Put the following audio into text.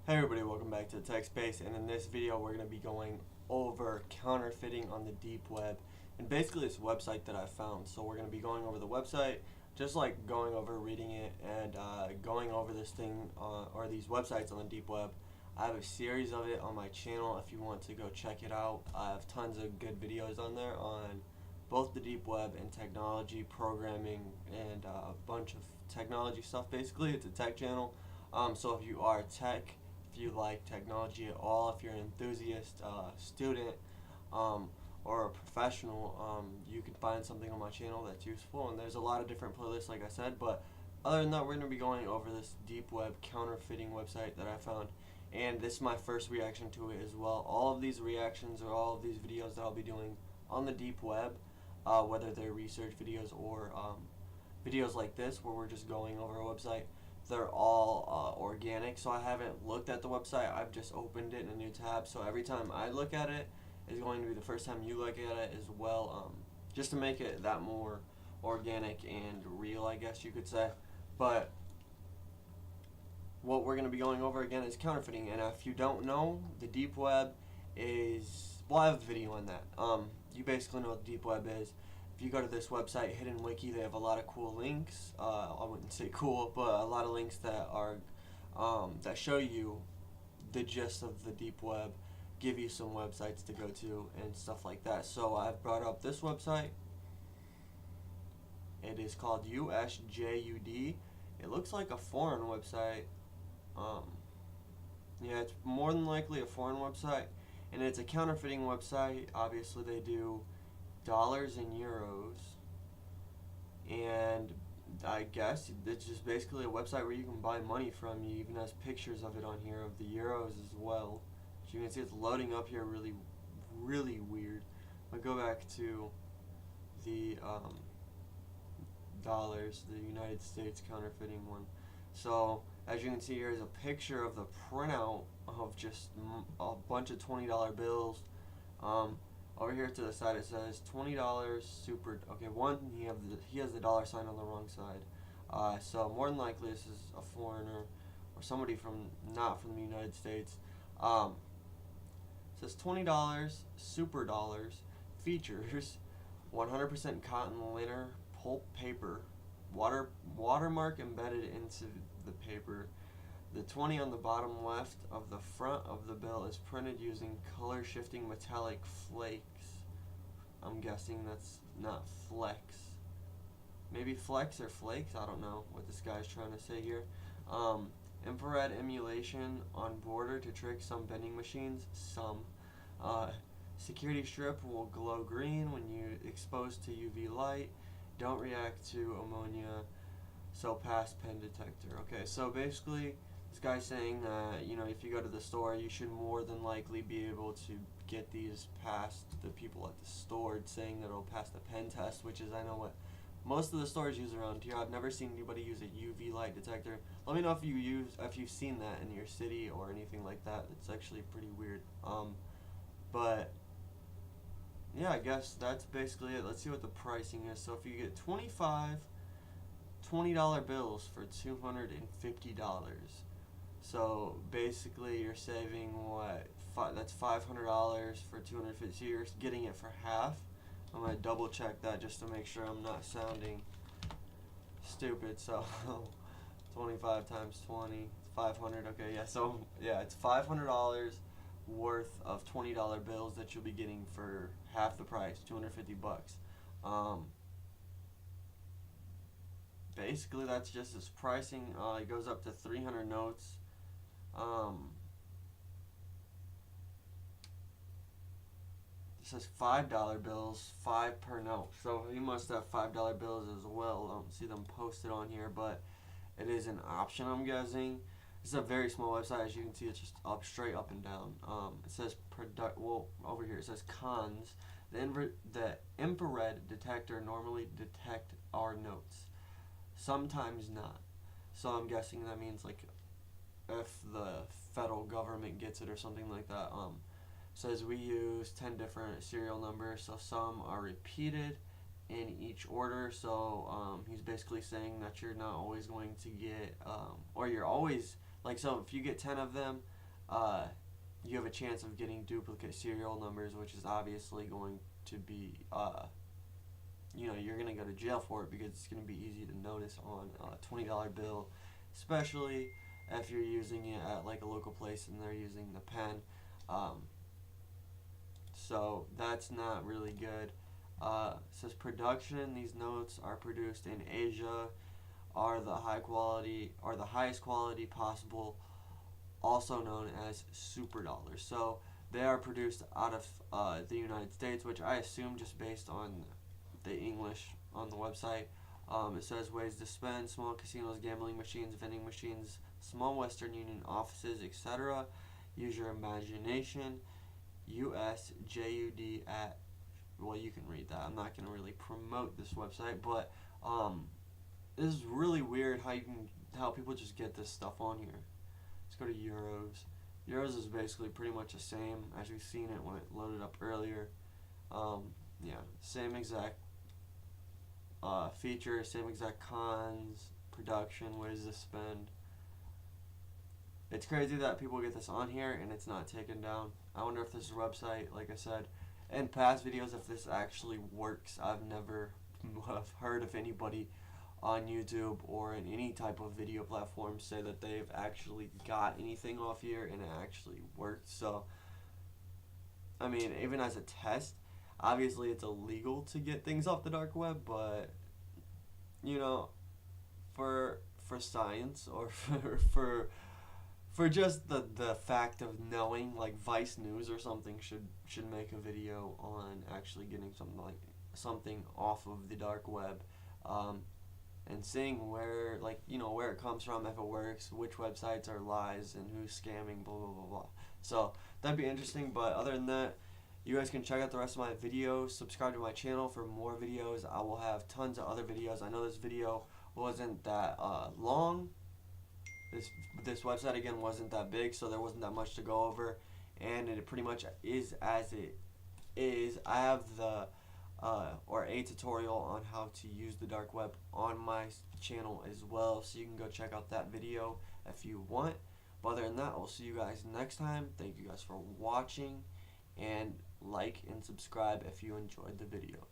Hey everybody, welcome back to the Tech Space, and in this video we're going to be going over counterfeiting on the deep web, and basically this website that I found. So we're going to be going over the website, just like going over reading it and going over this thing or these websites on the deep web. I have a series of it on my channel if you want to go check it out. I have tons of good videos on there on both the deep web and technology, programming, and a bunch of technology stuff. Basically, it's a tech channel. So if you are tech, if you like technology at all, if you're an enthusiast, student, or a professional, you can find something on my channel that's useful. And there's a lot of different playlists, like I said. But other than that, we're going to be going over this deep web counterfeiting website that I found. And this is my first reaction to it as well. All of these reactions or all of these videos that I'll be doing on the deep web, whether they're research videos or videos like this where we're just going over a website, they're all organic. So I haven't looked at the website, I've just opened it in a new tab. So every time I look at it is going to be the first time you look at it as well, just to make it that more organic and real, I guess you could say. But what we're going to be going over again is counterfeiting. And if you don't know, the deep web is, well, I have a video on that. You basically know what the deep web is. If you go to this website, Hidden Wiki, they have a lot of cool links. I wouldn't say cool, but a lot of links that are that show you the gist of the deep web, give you some websites to go to and stuff like that. So I've brought up this website. It is called USJUD. It looks like a foreign website. Yeah, it's more than likely a foreign website, and it's a counterfeiting website. Obviously, they do dollars and euros, and I guess it's just basically a website where you can buy money from. You even has pictures of it on here of the euros as well. As you can see, it's loading up here really weird. I'll go back to the dollars, the United States counterfeiting one. So as you can see, here is a picture of the printout of just a bunch of $20 bills. Over here to the side it says $20 super. Okay, one, he has the dollar sign on the wrong side. So more than likely this is a foreigner or somebody from not from the United States. It says $20 super dollars, features 100% cotton liner pulp paper, watermark embedded into the paper. The 20 on the bottom left of the front of the bill is printed using color shifting metallic flakes. I'm guessing that's not flex. Maybe flex or flakes, I don't know what this guy's trying to say here. Infrared emulation on border to trick some vending machines. Security strip will glow green when you exposed to UV light. Don't react to ammonia, so pass pen detector. Okay, so basically this guy's saying that, you know, if you go to the store, you should more than likely be able to get these past the people at the store, saying that it'll pass the pen test, which is, I know what most of the stores use around here. I've never seen anybody use a UV light detector. Let me know if you've seen that in your city or anything like that. It's actually pretty weird. But yeah, I guess that's basically it. Let's see what the pricing is. So if you get $20 bills for $250, so basically you're saving what? That's $500 for $250. So you're getting it for half. I'm gonna double check that just to make sure I'm not sounding stupid. So 25 times 20, 500. Okay, yeah. So yeah, it's $500 worth of $20 bills that you'll be getting for half the price, $250. Basically that's just his pricing. It goes up to 300 notes. It says $5 bills, 5 per note. So he must have $5 bills as well. I don't see them posted on here, but it is an option, I'm guessing. It's a very small website. As you can see, it's just up, straight up and down. It says over here it says cons. The infrared detector normally detect our notes, sometimes not. So I'm guessing that means like if the federal government gets it or something like that. Says we use 10 different serial numbers, so some are repeated in each order. So he's basically saying that you're not always going to get, or you're always, like, so if you get 10 of them, you have a chance of getting duplicate serial numbers, which is obviously going to be, you're going to go to jail for it because it's going to be easy to notice on a $20 bill, especially if you're using it at like a local place and they're using the pen. So that's not really good. It says production. These notes are produced in Asia, are the highest quality possible, also known as super dollars. So they are produced out of the United States, which I assume just based on the English on the website. It says ways to spend: small casinos, gambling machines, vending machines, small Western Union offices, etc. Use your imagination. USJUD at, well, you can read that. I'm not going to really promote this website, but this is really weird how people just get this stuff on here. Let's go to Euros. Euros is basically pretty much the same as we've seen it when it loaded up earlier. Yeah, same exact features, same exact cons, production, ways to spend. It's crazy that people get this on here and it's not taken down. I wonder if this website, like I said, in past videos, if this actually works. I've never have heard of anybody on YouTube or in any type of video platform say that they've actually got anything off here and it actually worked. So, I mean, even as a test, obviously it's illegal to get things off the dark web, but, for science or for just the fact of knowing, like Vice News or something should make a video on actually getting something off of the dark web, and seeing where where it comes from, if it works, which websites are lies, and who's scamming, blah blah blah blah. So that'd be interesting. But other than that, you guys can check out the rest of my videos. Subscribe to my channel for more videos. I will have tons of other videos. I know this video wasn't that long. This website again wasn't that big, so there wasn't that much to go over, and it pretty much is as it is. I have a tutorial on how to use the dark web on my channel as well, so you can go check out that video if you want. But other than that, I'll see you guys next time. Thank you guys for watching, and like and subscribe if you enjoyed the video.